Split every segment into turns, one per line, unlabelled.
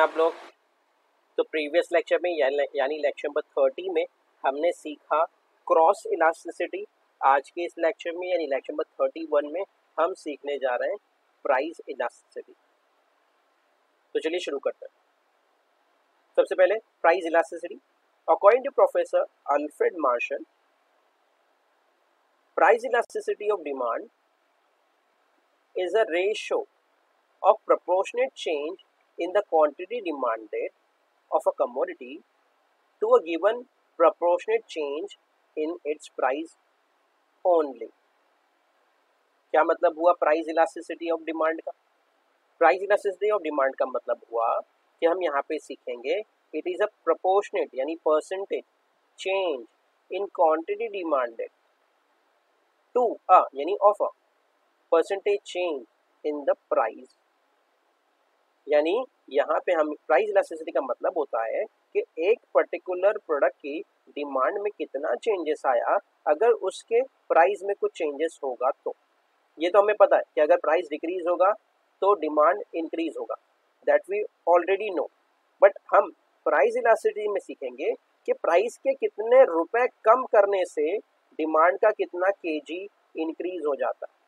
आप लोग? तो प्रीवियस लेक्चर में यानी लेक्चर नंबर 30 में हमने सीखा क्रॉस इलास्टिसिटी। आज के इस लेक्चर में यानी लेक्चर नंबर 31 में हम सीखने जा रहे हैं प्राइस इलास्टिसिटी। तो चलिए शुरू करते हैं। सबसे पहले price elasticity. According to professor Alfred Marshall, price elasticity of demand is a ratio of proportionate change in the quantity demanded of a commodity to a given proportionate change in its price only। क्या मतलब हुआ price elasticity of demand का? Price elasticity of demand का मतलब हुआ कि हम यहाँ पे सीखेंगे इट इज अ प्रोपोर्शनेट यानी percentage change in quantity demanded to a यानी of a percentage change in the price. यानी यहाँ पे हम प्राइस इलास्टिसिटी का मतलब होता है कि एक पर्टिकुलर प्रोडक्ट की डिमांड में कितना चेंजेस आया अगर उसके प्राइस में कुछ चेंजेस होगा तो। ये तो हमें पता है कि अगर प्राइस डिक्रीज होगा तो डिमांड इंक्रीज होगा, that we already know. But हम प्राइस इलास्टिसिटी में सीखेंगे कि प्राइस के कितने रुपए कम करने से डिमांड का कितना केजी इंक्रीज हो जाता है।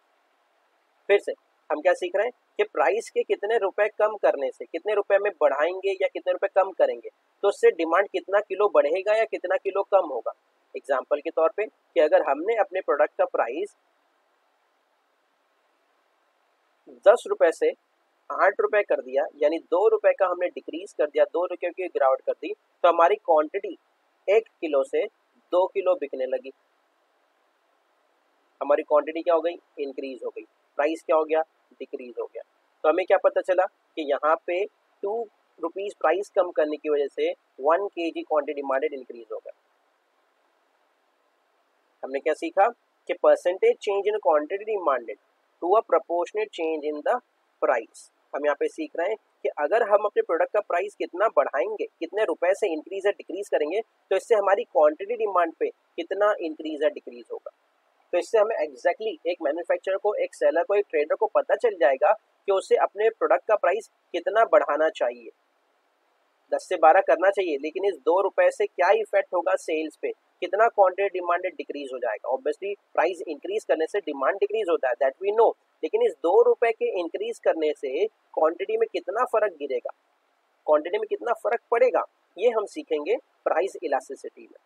फिर से हम क्या सीख रहे हैं कि प्राइस के कितने रुपए कम करने से, कितने रुपए में बढ़ाएंगे या कितने रुपए कम करेंगे तो उससे डिमांड कितना किलो बढ़ेगा या कितना किलो कम होगा। एग्जांपल के तौर पे कि अगर हमने अपने प्रोडक्ट का प्राइस 10 रुपए से 8 रुपए कर दिया, यानी 2 रुपए का हमने डिक्रीज कर दिया, 2 रुपए की गिरावट कर दी, तो हमारी क्वांटिटी 1 किलो से 2 किलो बिकने लगी। हमारी क्वांटिटी क्या हो गई? इंक्रीज हो गई। प्राइस क्या हो गया? डिक्रीज हो गया। तो हमें क्या पता चला कि यहाँ पे 2 रुपीज प्राइस कम करने की वजह से 1 kg क्वांटिटी डिमांडेड इंक्रीज हो गया। हमने क्या सीखा कि percentage change in quantity demanded to a proportionate change in the price. हम यहाँ पे सीख रहे हैं कि अगर हम अपने प्रोडक्ट का प्राइस कितना बढ़ाएंगे, कितने रुपए से इंक्रीज या डिक्रीज करेंगे तो इससे हमारी क्वांटिटी डिमांड पे कितना इंक्रीज या डिक्रीज होगा। तो इससे हमें एग्जैक्टली एक मैन्युफैक्चरर को, एक सेलर को, एक ट्रेडर को पता चल जाएगा कि उसे अपने प्रोडक्ट का प्राइस कितना बढ़ाना चाहिए। 10 से 12 करना चाहिए, लेकिन इस 2 रुपए से क्या इफेक्ट होगा सेल्स पे, कितना क्वांटिटी डिमांडेड डिक्रीज हो जाएगा। ऑब्वियसली प्राइस इंक्रीज करने से डिमांड डिक्रीज होता है, दैट वी नो, लेकिन इस 2 रुपए के इंक्रीज करने से क्वांटिटी में कितना फर्क गिरेगा, क्वांटिटी में कितना फर्क पड़ेगा, ये हम सीखेंगे प्राइस इलास्टिसिटी में।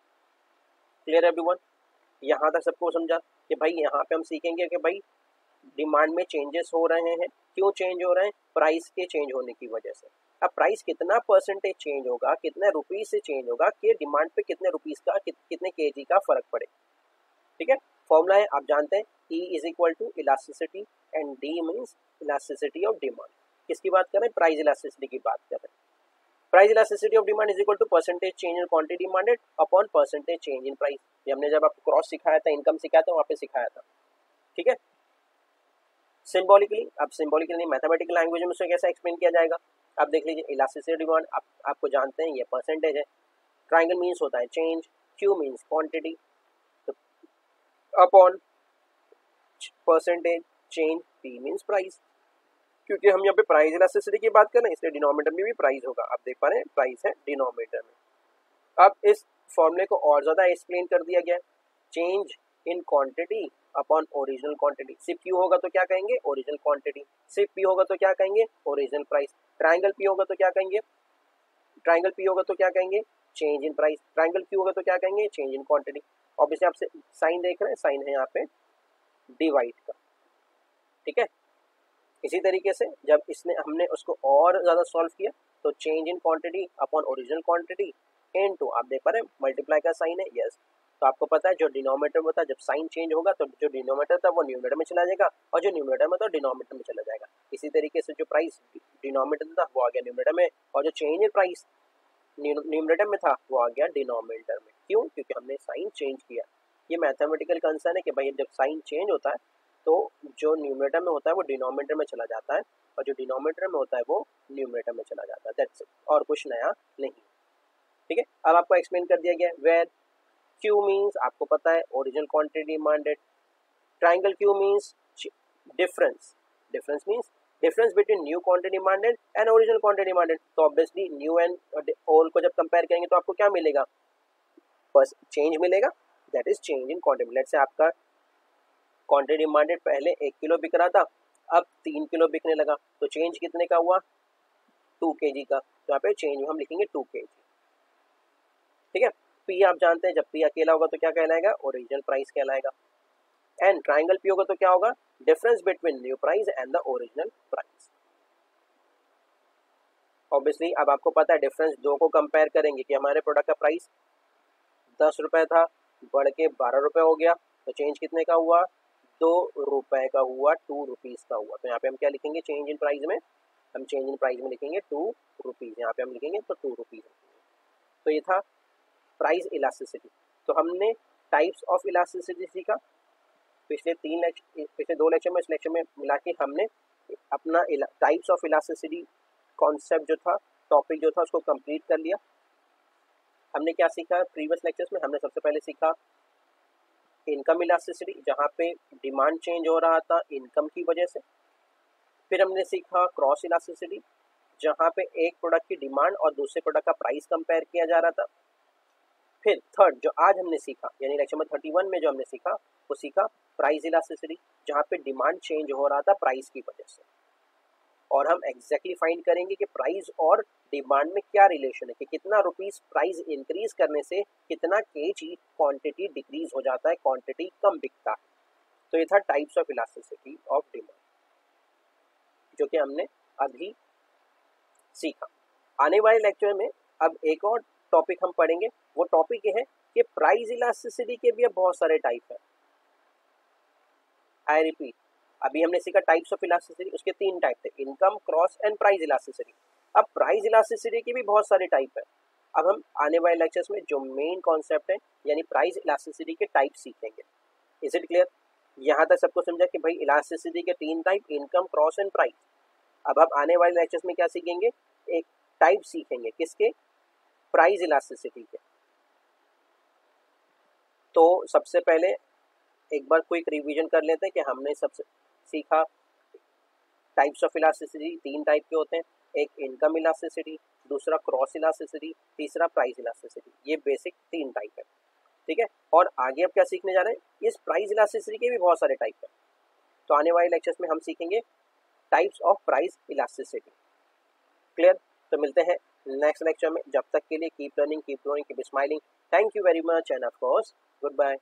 Clear everyone? यहाँ तक सबको समझा कि भाई यहाँ पे हम सीखेंगे कि भाई डिमांड में चेंजेस हो रहे हैं, क्यों चेंज हो रहे हैं? प्राइस के चेंज होने की वजह से। अब प्राइस कितना परसेंटेज चेंज होगा, कितने रुपीज से चेंज होगा कि डिमांड पे कितने रुपीज का, कितने केजी का फर्क पड़े। ठीक है, फॉर्मूला है आप जानते हैं, E is equal to elasticity and D means elasticity of demand. किसकी बात कर रहे हैं? प्राइस इलास्टिसिटी की बात कर रहे हैं। Price elasticity of demand is equal to percentage change in quantity demanded upon percentage change in price. ये हमने जब आपको क्रॉस सिखाया था, इनकम सिखाया था, वहाँ पे सिखाया था। ठीक है, सिंबॉलिकली, अब सिंबॉलिकली मैथमेटिकल लैंग्वेज में उसे कैसे एक्सप्लेन किया जाएगा? आप देख लीजिए, इलास्टिसिटी डिमांड आपको जानते हैं, ये परसेंटेज है। ट्राइंगल मीन्स होता है चेंज, क्यू मीन्स क्वांटिटी, तो upon percentage change, P means price. क्योंकि हम यहाँ पे प्राइस इलास्टिसिटी की बात कर रहे हैं, इसलिए डिनोमिनेटर में भी प्राइस होगा। आप देख पा रहे हैं प्राइस है डिनोमिनेटर में। अब इस फॉर्मूले को और ज्यादा एक्सप्लेन कर दिया गया, change in quantity upon original quantity. सिर्फ क्यू होगा तो क्या कहेंगे? Original quantity. सिर्फ पी होगा तो क्या कहेंगे? Original price. ट्राइंगल पी होगा तो क्या कहेंगे? ट्राइंगल पी होगा तो क्या कहेंगे? Change in price. Triangle Q होगा तो क्या कहेंगे? Change in quantity. ऑब्वियसली आपसे साइन देख रहे हैं, साइन है यहाँ पे डिवाइड का। ठीक है, इसी तरीके से जब हमने उसको और ज्यादा सॉल्व किया तो change in quantity upon original quantity into, आप देख पा रहे हैं मल्टीप्लाई का साइन है, यस। तो आपको पता है जो डिनोमिनेटर में होता है, जब साइन चेंज होगा तो जो डिनोमिनेटर था वो न्यूमरेटर में चला जाएगा और जो न्यूमरेटर में था डिनोमिनेटर में चला जाएगा। इसी तरीके से जो प्राइस डिनोमिनेटर था वो आ गया न्यूमरेटर में, और जो चेंज इन प्राइस न्यूमरेटर में था वो आ गया डिनोमिनेटर में। क्यों? क्योंकि हमने साइन चेंज किया। ये मैथमेटिकल कंसर्न है कि भाई जब साइन चेंज होता है तो जो न्यूमरेटर में होता है वो डिनोमिनेटर में चला जाता है और जो डिनोमिनेटर में होता है वो न्यूमरेटर में चला जाता है, दैट्स इट, और कुछ नया नहीं। ठीक है, अब आपको एक्सप्लेन कर दिया गया। वेयर क्यू मीन्स आपको पता है original quantity demanded, triangle Q means difference, difference means difference between new quantity demanded and original quantity demanded, तो ऑब्वियसली न्यू एंड ओल्ड को जब कंपेयर करेंगे तो आपको क्या मिलेगा, बस चेंज मिलेगा, that is change in quantity. Let's say आपका क्वांटिटी डिमांडेड पहले 1 किलो बिक रहा था, अब 3 किलो बिकने लगा, तो चेंज कितने का हुआ, 2 kg का, तो यहाँ पे चेंज हम लिखेंगे 2 kg। ठीक है, पी आप जानते हैं, जब पी अकेला होगा तो क्या कहलाएगा, ओरिजिनल प्राइस कहलाएगा। एंड ट्राइंगल पी होगा तो क्या होगा, difference between new price and the original price. Obviously अब आपको पता है डिफरेंस दो को कंपेयर करेंगे कि हमारे प्रोडक्ट का प्राइस 10 रुपए था, बढ़ के 12 रुपए हो गया, तो चेंज कितने का हुआ, 2 रुपए का हुआ, 2 रुपीज का हुआ। तो यहाँ पे हम क्या लिखेंगे, चेंज इन प्राइस में, हम चेंज इन प्राइस में लिखेंगे 2 रुपीज, यहाँ पे हम लिखेंगे तो 2 रुपीज। तो ये था प्राइस इलास्टिसिटी। तो हमने टाइप्स ऑफ इलास्टिसिटी सीखा पिछले 2 लेक्चर में, इस लेक्चर में मिला के हमने अपना टाइप्स ऑफ इलास्टिसिटी कॉन्सेप्ट जो था, टॉपिक जो था, उसको कंप्लीट कर लिया। हमने क्या सीखा प्रीवियस लेक्चर्स में, हमने सबसे पहले सीखा इनकम इलास्टिसिटी, जहाँ पे डिमांड चेंज हो रहा था इनकम की वजह से। फिर हमने सीखा क्रॉस इलास्टिसिटी, जहाँ पे एक प्रोडक्ट की डिमांड और दूसरे प्रोडक्ट का प्राइस कंपेयर किया जा रहा था। फिर थर्ड जो आज हमने सीखा, यानी लेक्चर नंबर 31 में जो हमने सीखा, वो सीखा प्राइस इलास्टिसिटी, जहाँ पे डिमांड चेंज हो रहा था प्राइस की वजह से। और हम एग्जैक्टली फाइंड करेंगे कि प्राइस और डिमांड में क्या रिलेशन है, कि कितना रुपीस प्राइस इंक्रीज करने से कितना केजी क्वांटिटी डिक्रीज हो जाता है, क्वांटिटी कम बिकता है। तो ये था types of elasticity of demand, जो कि हमने अभी सीखा। आने वाले लेक्चर में अब एक और टॉपिक हम पढ़ेंगे, वो टॉपिक ये है कि प्राइस इलास्टिसिटी के भी अब बहुत सारे टाइप है। आई रिपीट, अभी हमने सीखा टाइप्स ऑफ इलास्टिसिटी, उसके 3 टाइप थे, income, cross and price elasticity. अब प्राइस इलास्टिसिटी के भी बहुत सारे टाइप है। अब हम आने वाले लेक्चर्स में जो मेन कॉन्सेप्ट है, यानी प्राइस इलास्टिसिटी के टाइप सीखेंगे। Is it clear? यहाँ तक सबको समझा कि भाई इलास्टिसिटी के 3 type, income, cross and price. अब हम आने वाले लेक्चर्स में क्या सीखेंगे, एक टाइप सीखेंगे, किसके, प्राइस इलास्टिसिटी के। तो सबसे पहले एक बार क्विक रिवीजन कर लेते हैं कि हमने सबसे सीखा टाइप्स ऑफ इलास्टिसिटी 3 टाइप के होते हैं, एक इनकम इलास्टिसिटी, दूसरा क्रॉस इलास्टिसिटी, तीसरा प्राइस इलास्टिसिटी। ये बेसिक 3 टाइप है, ठीक है। और आगे अब क्या सीखने जा रहे हैं, इस प्राइस इलास्टिसिटी के भी बहुत सारे टाइप है। तो आने वाले लेक्चर्स में हम सीखेंगे types of price elasticity. Clear? तो मिलते हैं नेक्स्ट लेक्चर में, जब तक के लिए keep learning, keep growing, keep smiling. Thank you very much and of course good bye.